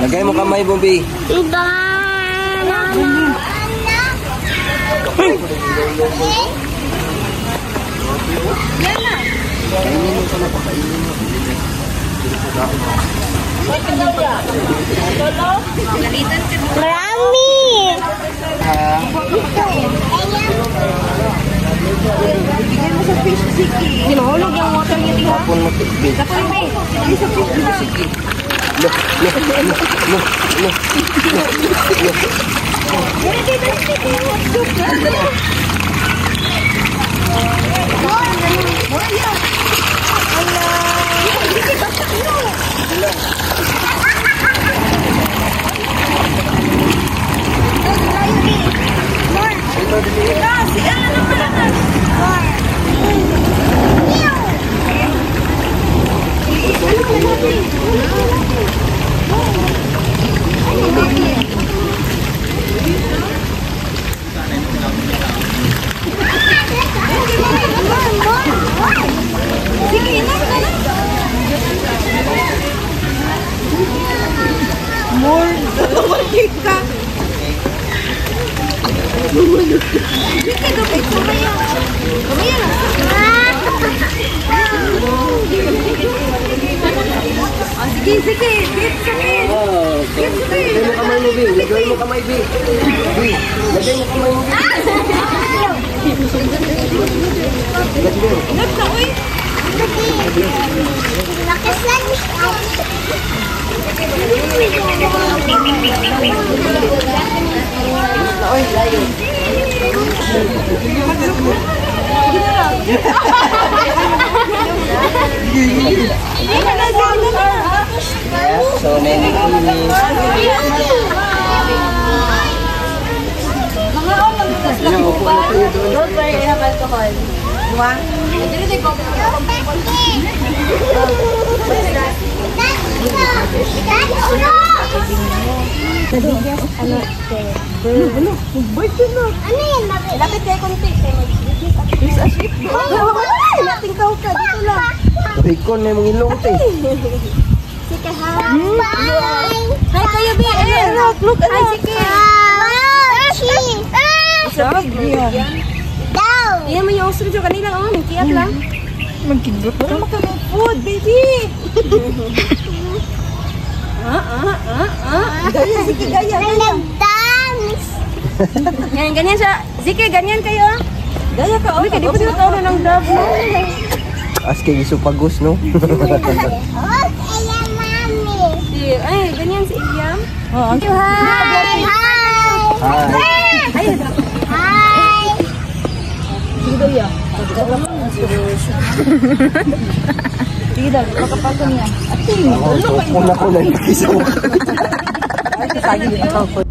Lagay mo kamay, Bobby. Iba. Mama. Yan na. Kainin mo sana, pakainin mo. Marami. Bigyan mo sa fish sticky. Sinulog yung water niya, tingnan. Tapon mo, Bobby. Tapon mo. Bigyan sa fish sticky. Look. Lagay mo kamay, B. Lagay mo kamay, B. Lakas lagi. So, nene. Don't worry, I have alcohol. You want? Lapit kayo konti. Nating tao ka, dito lang. Bacon na yung ilong, te. Sige, hi. Hi kayo, B. Look, hi, sige. Iyan mo yung ostro dyan kanila, oh, nagkiat lang. Magkindot ka. Food, baby! Gaya, sige, gaya. Nag-dance! Ganyan siya. Sige, ganyan kayo. Gaya ka, oh. Di ba sinataw na ng dove, no? Aske gisupagos, no? Ay, ganyan si Iyam. Oh, hi! Hi! Hi! Hi! sige daw ya. Sige daw, makapagod niya. Una ko na yung Ay, kasagi din ako.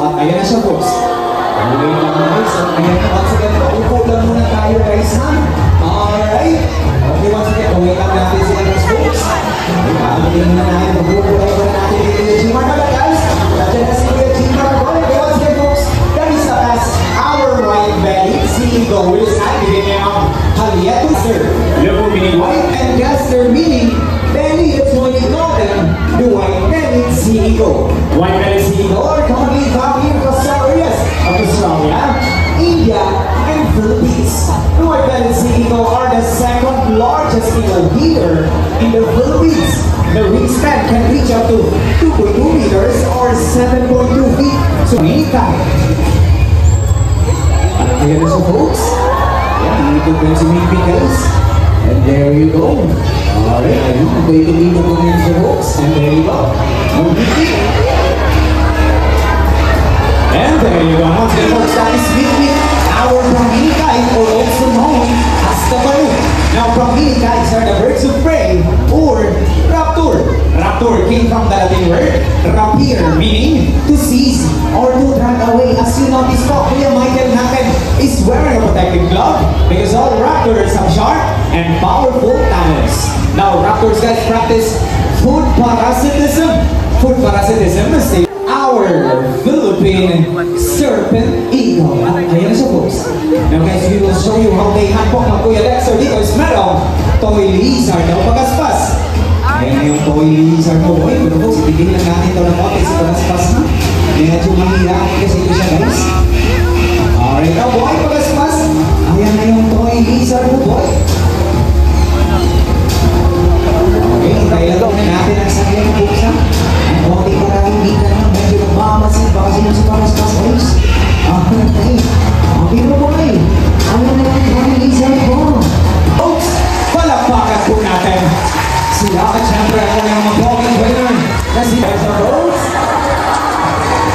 At ayan na siya, folks. Okay lang guys. Ayan na, once again, upo lang muna tayo guys, ha? Alright. Okay, once again, okay lang natin sila guys, folks. Paamutin na natin, mag-upo lang muna natin dito yung Gmar na guys. Nandiyan na si Kuya Gmar. Okay, once again, folks, that is the best. Our right belly, CEO is activating ang Halieto Sir. Yun po meaning white and Gaster meaning belly. That's why we call them the white belly CEO. White belly CEO are commonly found in coastal areas of Australia, India, and Philippines. The white belly CEO are the second largest eagle here in the Philippines. The wingspan can reach up to 2.2 meters or 7.2 feet. So anytime. Ayan na siya, folks. Ayan, dito po si Mipi, guys. And there you go. Alright, ayun. Dito po ngayon siya, folks. And there you go. Mipi. And there you go. Once again, folks, that is Mipi, our Brahminicae, or also known as the Balu. Now, Brahminicaes are the birds of prey, or raptor. Raptor came from the Latin word rapir, meaning to seize or to drag away. As you notice po, Kuya Michael Haken is wearing a protective glove because all raptors have sharp and powerful talons. Now, raptors guys practice food parasitism. Food parasitism is our Philippine serpent eagle. Ayan siya, folks. Now guys, we will show you how they handpok ng Kuya Lexer. Dito is merong toy lizard na pagaspas. Ayan yung toy lizard mo, boy. Pero folks, ibigay lang natin ito ng konti sa pagaspas na. Medyo mahirap kasi ito siya, guys. Alright, now boy, pagaspas. Ayan na yung toy lizard mo, boy. Okay, kailan na natin ang sarili ng buksa. Ang konti para hindi ka naman medyo nagmamasin pa kasi yung si pagaspas, guys. Okay, okay na, boy. Ano na yung toy lizard mo? Folks, palakpakan po natin. Sila at syempre ako yung mag-walking winner na si Ezra Rose.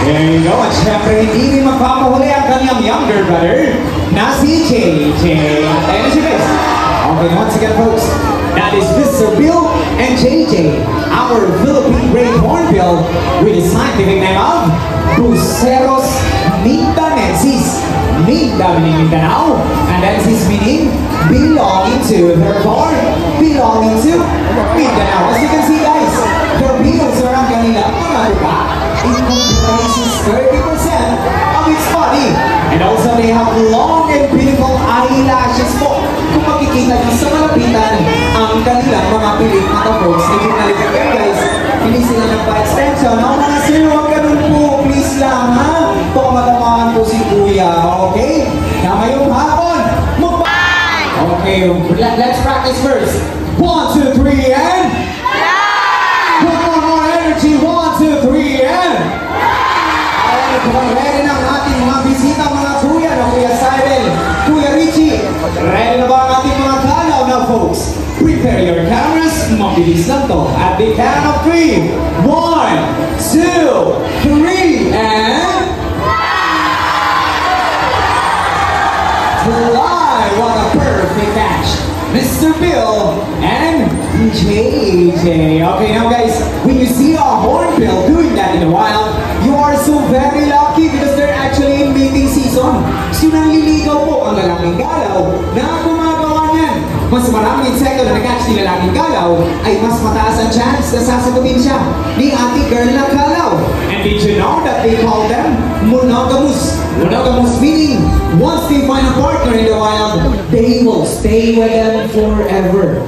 There you go. At syempre hindi rin magpapahuli ang kanyang younger brother na si JJ. Ayan na siya, guys. Okay, once again, folks, that is Mr. Bill and JJ, our Philippine Great Hornbill with the scientific name of Buceros mindanensis. Minda meaning Mindanao, and ensis meaning belonging to, therefore belonging to Mindanao. As you can see, guys, their bills are ang kanila mga lupa. It comprises 30% of its body, and also they have long and beautiful eyelashes po. Kung makikita nyo sa malapitan ang kanilang mga pilit mata, folks, hindi nalikan kayo, guys. Hindi sila nagpa-extension. No, mga sir, huwag ganun po, please lang, ha? Pumatamaan po si Kuya, okay? Na ngayong hapon, okay, let's practice first. 1, 2, 3, and... One more energy. 1, 2, 3, and... Ready na ang ating mga bisita, mga kuya, na Kuya Cyril, Kuya Richie. Ready na ba ang ating mga kalaw na, folks? Prepare your cameras, mabilis lang to. At the count of 3, 1, 2, 3, and... Fly! What a perfect catch! Mr. Bill and JJ. Okay, now guys, when you see a hornbill doing that in the wild, you are so very lucky because they're actually in mating season. So nanliligaw po ang lalaking galaw na gumagawa niyan. Mas maraming insekto na nag-catch ni lalaking galaw ay mas mataas ang chance na sasagutin siya ni ate girl na galaw. And did you know that they call them monogamous? Monogamous meaning once they find a partner in the wild, they will stay with them forever.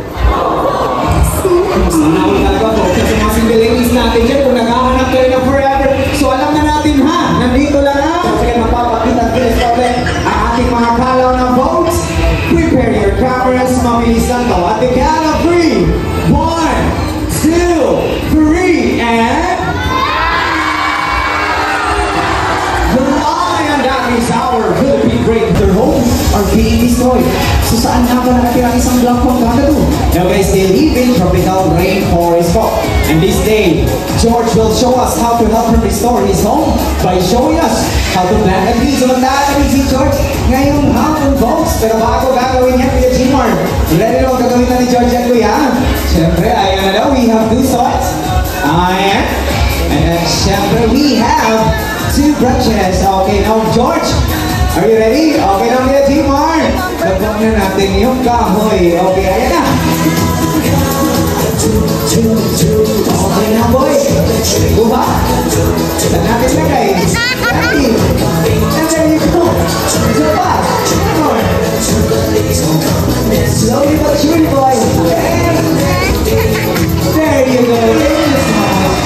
Sanawin talaga po kasi mga single ladies natin dyan kung naghahanap kayo na forever. So alam na natin ha, nandito lang ha. Sige, mapapakita kilis pa ulit ang ating mga kalaw na folks. Prepare your cameras, mabilis lang to. At the count of 3, 1, 2, 3, and... The lion that is our Philippine Great. Their homes are being destroyed. So saan nga ba nakatira isang black hawk kagado? Now guys, they live in tropical rainforest po. And this day, George will show us how to help him restore his home by showing us how to plant a tree. So magdaan namin si George ngayong hapon, folks. Pero bago gagawin niya, Kuya Gmar, ready na gagawin na ni George at Kuya? Siyempre, ayan na daw, we have 2 swords. Ayan. And then, siyempre, we have 2 branches. Okay, now George, are you ready? Okay, now we have Team Mark. Lagyan na natin yung kahoy. Okay, ayan na. Okay na, boy. Buha. Saan natin lagay? Ready? And there you go. So fast. One more. Slowly but surely, boy. And there you go. Thank you so much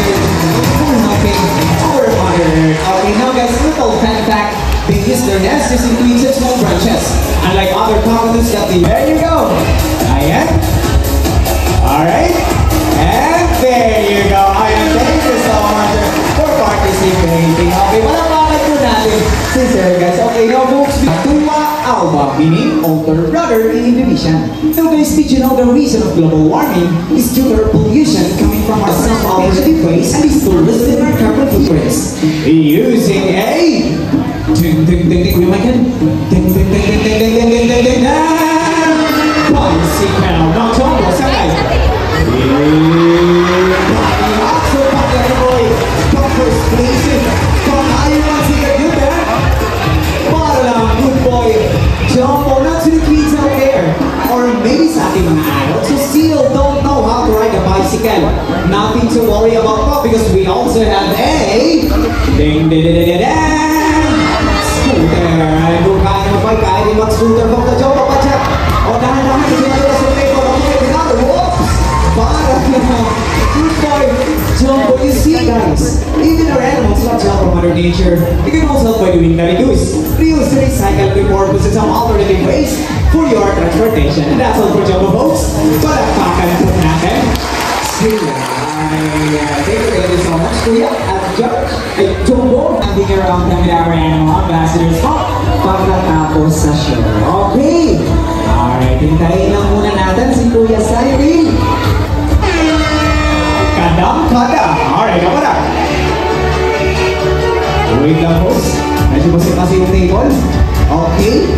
for helping our mother. Okay, now guys, little fun fact. They use their nest just in 3 small branches. Unlike other cockatoos that they... There you go. Ayan. Alright. And there you go. Ayan. Thank you so much for participating. Okay, palakpakan po natin si Sir guys. Okay, now folks, Tuwa Alba, meaning older brother in Indonesian. So guys, did you know the reason of global warming is due to pollution coming from our self-operated waste and is still listed in our carbon footprints. Using a... Ding ding ding ding, kuya Michael. Ding ding ding ding ding ding ding ding ding ding ding. Bicycle, no tombo, sakay. So popular boy, bumpers blazing. From Iron City, good there. Parang good boy. Jump on not to the kids out there. Or maybe sa ating mga adults who still don't know how to ride a bicycle. Nothing to worry about because we also have a ding ding ding ding ding. Scooter, ay bukan mo pa kaya di mag-scooter kung ka-joke pa siya. O dahan-dahan kasi natin sa paper o may whoops! Para good boy, Jumbo, you see guys, even our animals love help from Mother Nature. You can also help by doing the reuse, recycle, repurpose, and some alternative ways for your transportation. And that's all for Jumbo folks. Palakpakan po natin. Thank you so much, Kuya at George. Jumbo, hanging around kami our animal ambassadors po pagkatapos sa show. Okay. Alright, hintayin lang muna natin si Kuya Cyril. Kadang-kada. Alright, ako na. Wait lang po. Medyo kasi yung table. Okay.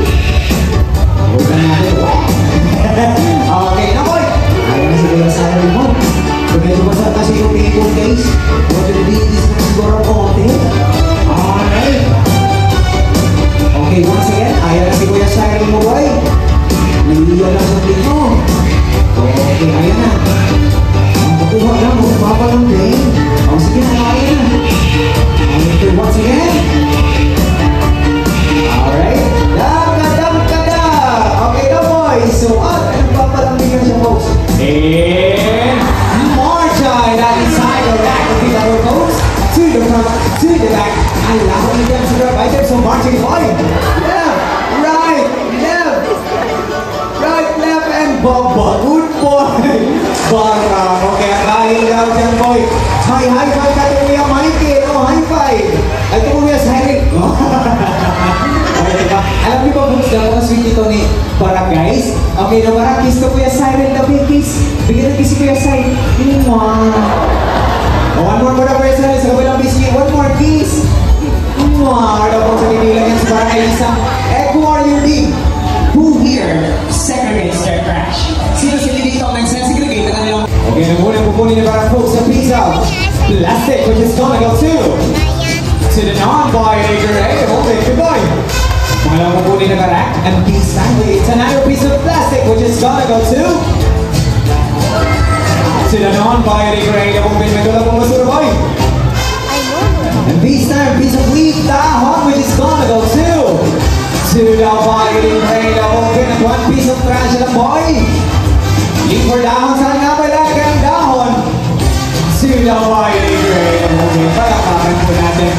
Huwag natin. Okay, nakoy. Ayaw na si Kuya Cyril mo. Medyo basa kasi yung table guys. Medyo nabihis na siguro konti. Alright. Okay, once again, ayaw na si Kuya Cyril mo boy. Naiiyan lang sa tingin mo. Okay, ayaw na. Ang pakuha lang, magpapa lang din. O sige na, ayaw na. Okay, once again. Alright. Dam-kada. Okay na boy. So, anong papalamig ka siya folks? And... that inside the back of the other folks, to the front, to the back. I love when you get to the right there, so marching boy. Left, right, left, and baba. Good boy. Bara, okay, kain daw dyan boy. High five ka ito kuya Mikey. Oh, high five. Ito kuya Cyril. Okay, diba? Alam niyo ba folks, napaka-sweet ito ni Bara guys. Okay, na Bara, kiss ko kuya Cyril. Dabi, kiss. Bigyan na kiss kuya Cyril. Mwah. Oh, one more para kuya Cyril. Sa kabilang biscuit. One more kiss. Mwah. Daw po sa binilang yan sa Bara Elisa. Who are you being? Who here segregates their trash? Sino sa dito ang nagsasegregate na kanilang... Okay, na muna pupunin ni Bara folks sa pizza. Plastic, which is gonna go to the non-biodegradable goodbye. Pangalawang pupunin na Bara. And this time, it's another piece of plastic, which is gonna go to the non-biodegradable bin. May tulad pong basura boy. And this time, piece of leaf dahon, which is gonna go to the biodegradable bin. At one piece of trash lang boy. Leaf or dahon, saan nga ba lagay ang dahon? To the biodegradable bin. Palakpakan po natin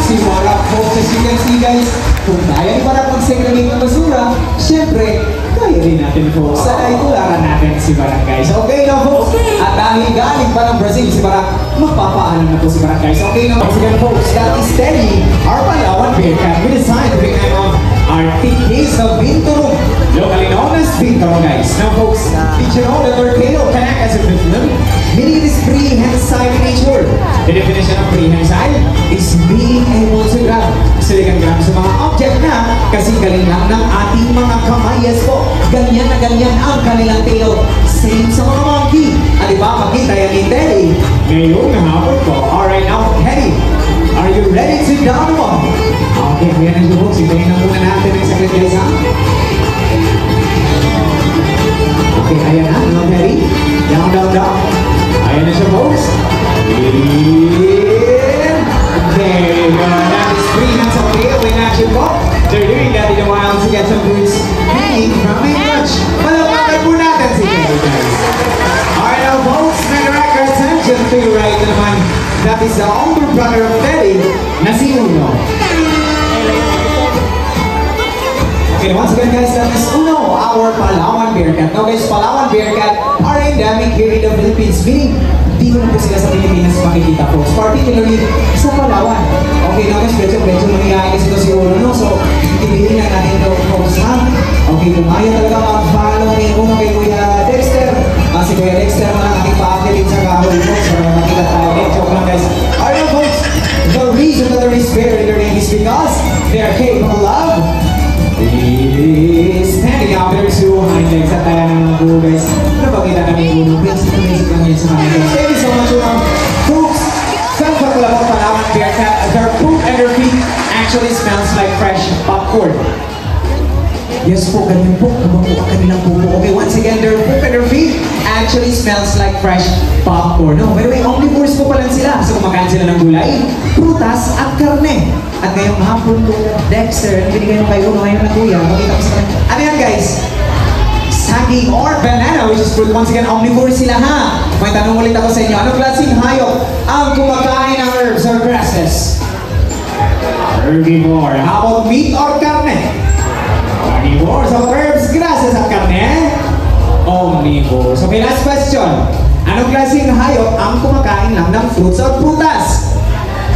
si Bara folks. As you can see guys, kung kaya ni Bara mag-segregate ng basura, syempre, kaya rin natin folks. Sana itularan natin si Bara guys. Okay na folks? At dahil galing pa ng Brazil si Bara, magpapaalam na po si Bara guys. Okay na once again folks, that is Teddy, our Palawan beer can. We decided to bring them on our taste of Bintoro, locally known as Bintoro guys. Now folks, did you know that torpedo can act as a film? Meaning it is prehensile in nature. The definition of prehensile is being able to grab. So they can grab sa mga object na kasi galing lang ng ating mga kamay. Yes po, ganyan na ganyan ang kanilang tail. Same sa mga monkey. At diba, makita yan ni Teddy ngayong hapon po. Alright, now Teddy, Are you ready to down one? Okay, ayan na siya folks. Hintayin na muna natin ang saglit guys ha. Okay, ayan na. Not ready? Down, down, down. Ayan na siya folks. There you go. That is 3 hands of the in action po. They're doing that in a while to get some boots hanging from a touch. Malawakan po natin si Kevin guys. Alright now folks, may record attention to you right naman. That is the older brother of Teddy na si Uno. Okay, once again guys, that is Uno, our Palawan Bearcat. Now guys, Palawan Bearcat are endemic here in the Philippines, meaning di mo na po sila sa Pilipinas makikita folks, particularly sa Palawan. Okay, now guys, medyo mangyayari kasi ito si Uno, no? So, itibihin na natin ito folks, ha? Okay, kung ayaw talaga mag-follow ni Uno kay Kuya Dexter, si Kuya Dexter na lang ating pa-activate sa kahoy folks, para makita tayo. Joke lang guys. Alright folks, the reason that there is bear in their name is because they are capable of standing up their two hind legs at tayo ng mga buo guys. Napakita kami yung ulo. Basic lang yun sa mga guys. Thank you so much Unang. Folks, saan pa pala mo Palawan Bearcat? Their poop and their feet actually smells like fresh popcorn. Yes po, ganyan po. Kabango ang kanilang pupo. Okay, once again, their poop and their feet actually smells like fresh popcorn. No, by the way, omnivores po pala sila. So kumakain sila ng gulay, prutas at karne. At ngayong hapon po, Dexter, binigay mo kayo ngayon na kuya. Makita ko sa kanya. Ano yan guys? Saging or banana, which is fruit. Once again, omnivore sila ha. May tanong ulit ako sa inyo. Anong klaseng hayop ang kumakain ng herbs or grasses? Herbivore. How about meat or karne? Omnivore. So herbs, grasses at karne? Omnivore. So okay, last question. Anong klaseng hayop ang kumakain lang ng fruits or prutas?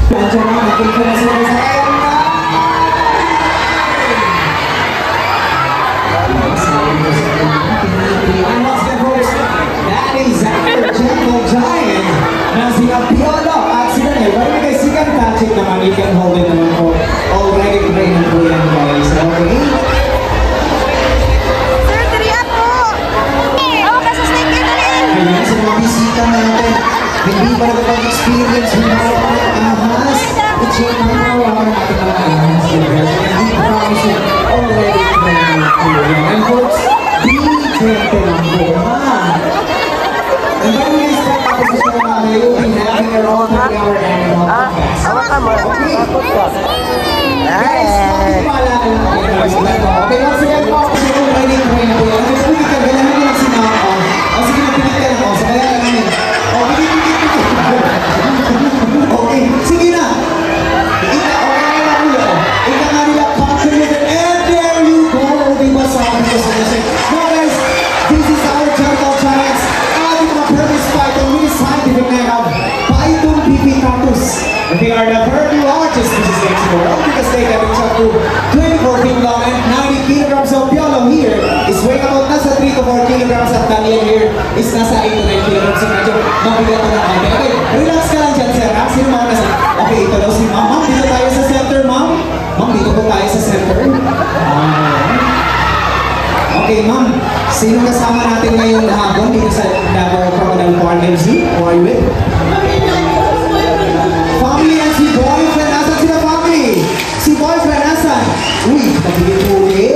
Nandiyan na, nakita na sila sa akin. That is our gentle giant na sila Piolo at sila Nel. Pero guys, si Kantachic naman, you can hold it naman po. Already trained po yan guys. Okay? Sir, tariya po. Oo, kaso snake kayo dalhin. Ayan, sa mga bisita natin. Hindi ba nakapag-experience mo na ahas? It's your number one natin mga ahas. We promise you, already trained po yan. And folks, be gentle lang po, ha? And by the way, step up sa siya mga kayo, we having our own 3-hour animal podcast. Okay? Guys, pakipaalala lang ako guys. Okay, once again po, kasi kung ready trained po yan. Kasi kung ikagalahan nila si Mama, o sige na pinit ka lang ako, sa kaya lang namin. Okay, sige na. Okay na ulo. Ika nga nila confident. And there you go. Diba sa akin ko sa kasi. Now guys, this is our gentle giants. Ating mga purpose fight and really scientific name of Python pipicatus. And they are the third largest species in the world because they have reached up to 24 feet long and 90 kilograms of Piolo here is weighing about nasa 3 to 4 kilograms at Daniel here is nasa 8 to 9 kilograms. So medyo mabigat na natin. Okay, relax ka lang dyan sir. Sino mga nasa? Okay, ito daw si Ma'am. Ma'am, dito tayo sa center, Ma'am. Ma'am, dito po tayo sa center. Okay, Ma'am. Sino kasama natin ngayong hapon dito sa Davao Crocodile Park MC? Who are you with? Family and si boyfriend. Nasaan sila family? Si boyfriend, nasaan? Uy, tagigit-ulit.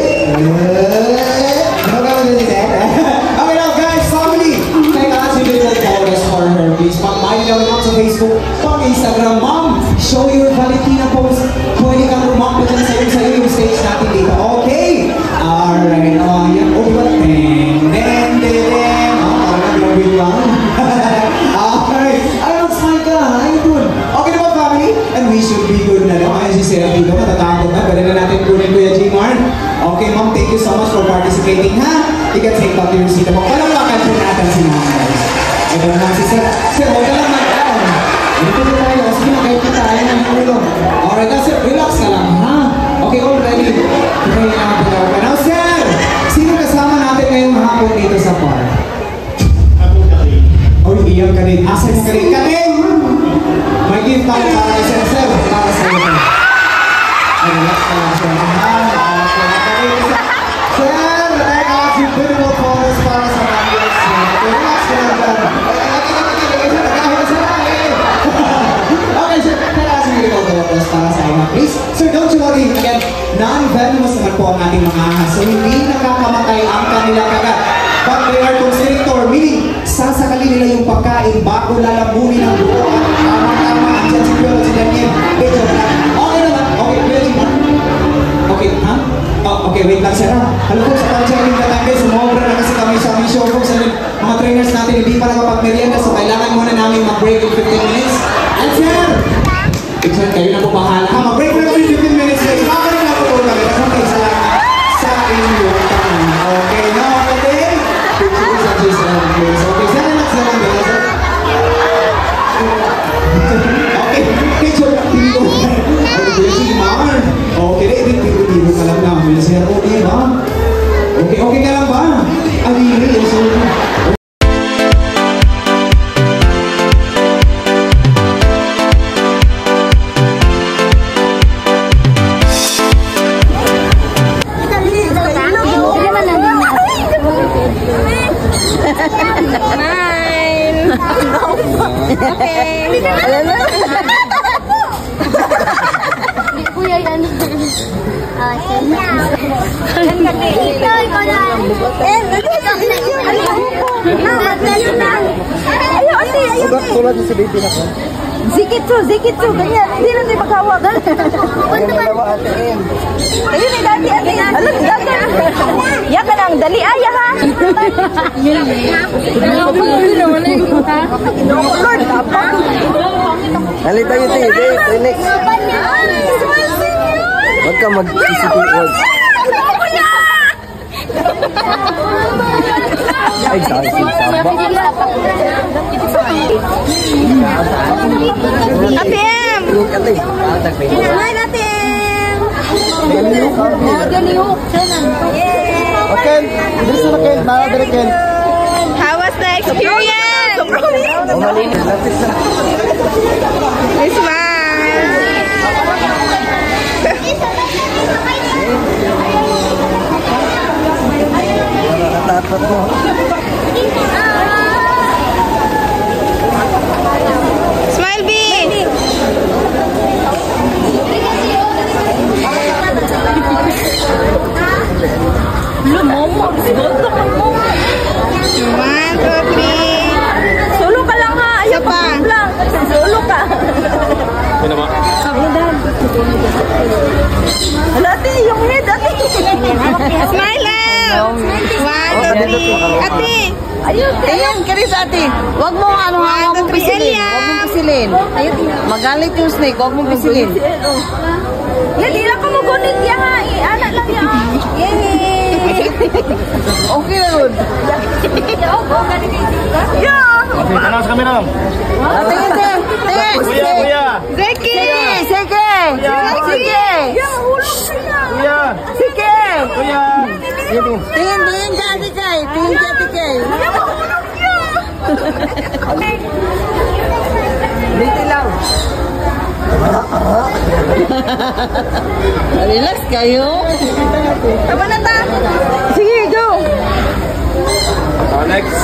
Okay now guys, family. Take us a little photos for her. Please, pag-like lang lang sa Facebook, pag-Instagram. Ma'am, show your Valentina post. Pwede kang rumampo dyan sa'yo yung stage natin dito. Okay? Alright. Yan. Oh, diba? Den. Parang nag-labing lang. Alright. Ayun, smile ka. Ayun dun. Okay na ba, family? And we should be good na lang. Ayun si Sarah dito. Natatakot na. Pwede na natin kunin Kuya G-Marn. Okay, Ma'am. Thank you so much for participating, ha? You can take back your seat. Palamakan po natin si Ma'am, guys. Ito naman si Sir. Sir, huwag ka lang mag-down. Dito na tayo. Sige, magkait na tayo ng ulo. Alright, sir. Relax ka lang, ha? Okay, already. Pray na po. Now, sir! Sino kasama natin ngayong hapon dito sa park? Oh, iyan ka din. Asan mo ka din? Kanin! May gift tayo para kay Sir. Sir, para sa iyo. Ay, relax ka lang, sir. Sir, take out yung beautiful photos para sa mga relax ka lang, sir. Okay, sir. Tell us yung beautiful photos. non-venomous naman po ang ating mga ahas. So hindi nakakamatay ang kanila kagat. But they are constrictor, meaning sasakalin nila yung pagkain bago lalamunin ang buo. At tama-tama, andyan si Piolo, si Daniel. Medyo na. Okay naman. Okay, Piolo. Okay, ha? Oh, okay, wait lang sir ha. Hello po, sa pang-checking na tayo guys, sumobra na kasi kami sa mission po sa mga trainers natin, hindi pa nakapag-merienda, so kailangan muna namin mag-break in 15 minutes. And sir! Sir, kayo na po bahala ha, mag-break na kami 15 minutes guys. Babalik na po po kami. Okay, sa inyo. Okay, no, okay? Pictures at this okay, sir, next na lang guys. Okay, picture na pinto. Okay, si Mar. Okay, pinto ka lang namin, sir. Okay ba? Okay ka lang ba? Aliri, so... Kuya yan. Tulad niyo si baby na ko. Zikit to, ganyan. Hindi na tayo maghawak. Ayun eh, dati. Alam, dati. Yaka lang, dali aya ha. Lord, apa? Dali tayo tayo, next. Huwag ka mag-isipin. Ay, sorry, sabak. Atem! Hi, Atem! Okay, bilis na Ken, baka dire Ken. How was the experience? Smile! Natapat mo. Smile, B! One, two, three. Solo ka lang ha. Ayaw pa. Solo ka. Ano ba? Ate, yung head, ate. Smile out! One, two, three. Ate! Ayun, karis ate. Huwag mo ano ha, huwag mong pisilin. Huwag mong pisilin. Magalit yung snake, huwag mong pisilin. Hindi lang ko magunit yan ha. Anak lang yan. Yay! Okay na nun. Yeah! Ano sa kamera? Tingin, tingin. Kuya! Zeki! Sige! Sige! Kuya! Sige! Kuya! Tingin ka ate kay. Tingin ka ate kay. Dito lang. Relax kayo. Tama na ta. Sige, go. Next.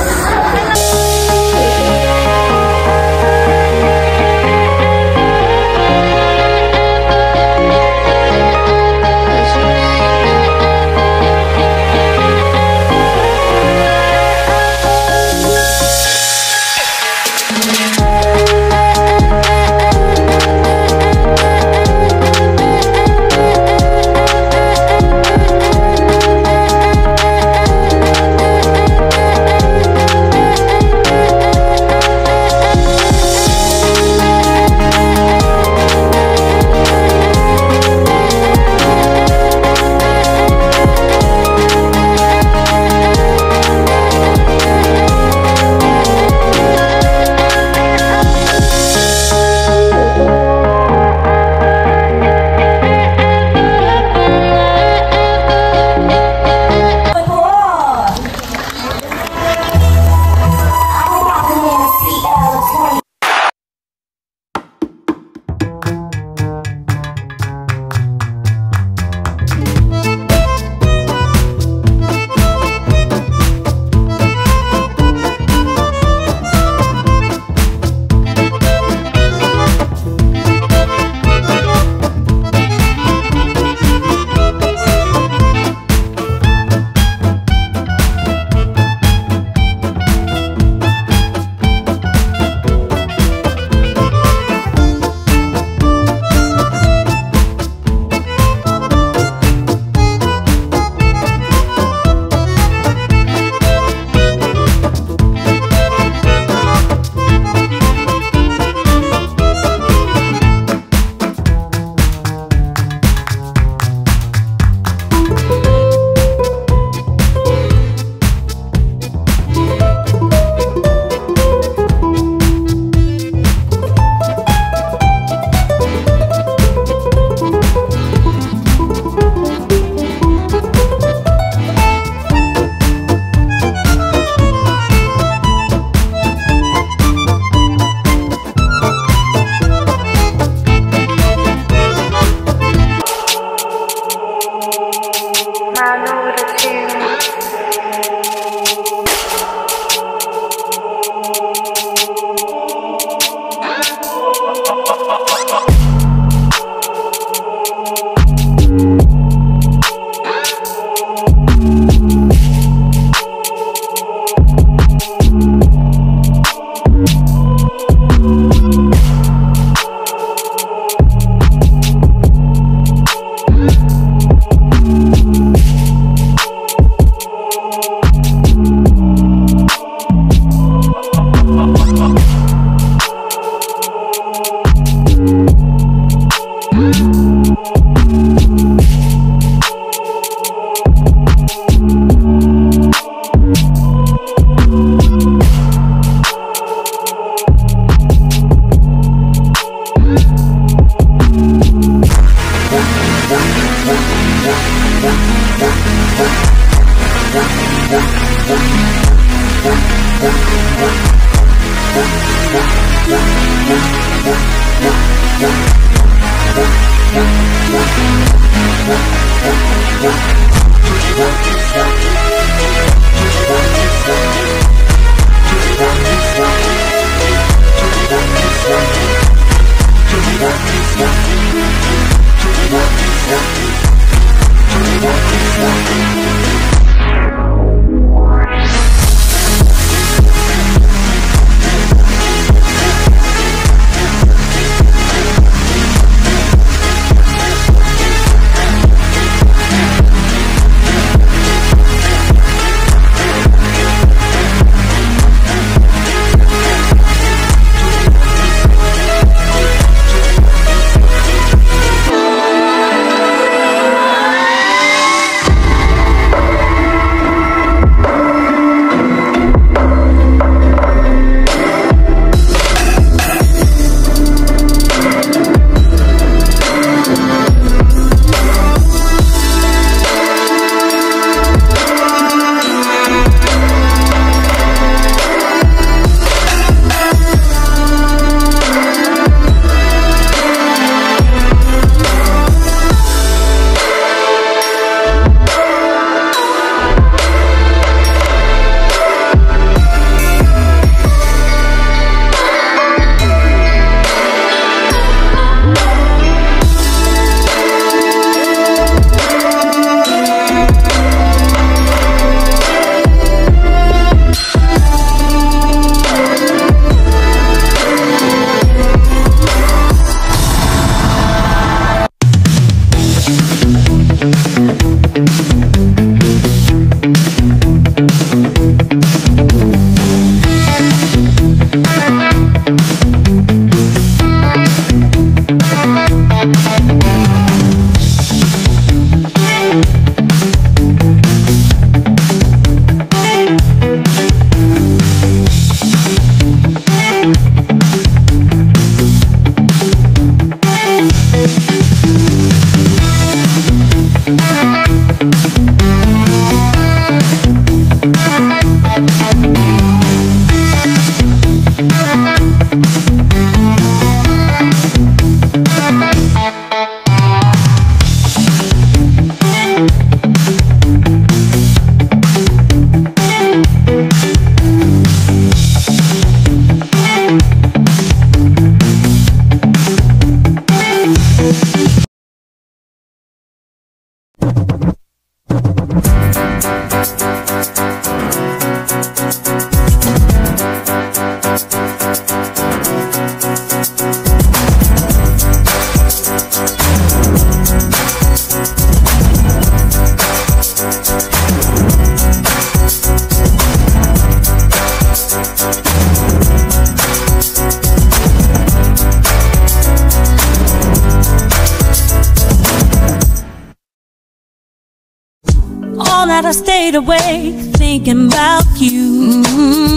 all that I stayed awake thinking about you.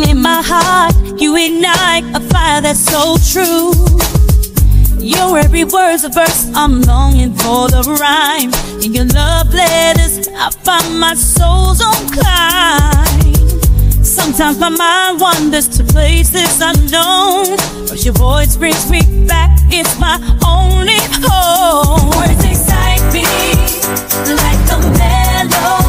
In my heart, you ignite a fire that's so true. Your every word's a verse, I'm longing for the rhyme. In your love letters, I find my soul's own climb. Sometimes my mind wanders to places unknown, but your voice brings me back, it's my only home. Words excite me like a melody.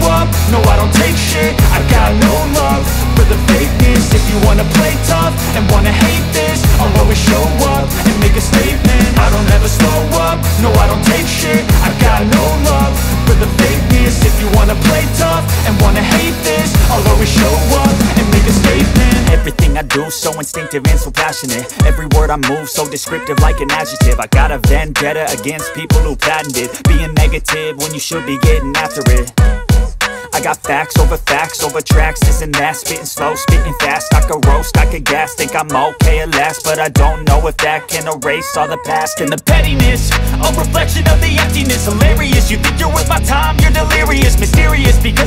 up, no I don't take shit. I got no love for the fakeness. If you wanna play tough and wanna hate this, I'll always show up and make a statement. I don't ever slow up, no I don't take shit. I got no love for the fakeness. If you wanna play tough and wanna hate this, I'll always show up and make a statement. Everything I do so instinctive and so passionate. Every word I move so descriptive like an adjective. I got a vendetta against people who patented being negative when you should be getting after it. I got facts over tracks, this and that. Spitting slow, spitting fast. I could roast, I could gas. Think I'm okay at last, but I don't know if that can erase all the past. And the pettiness, a reflection of the emptiness. Hilarious, you think you're worth my time, you're delirious. Mysterious, because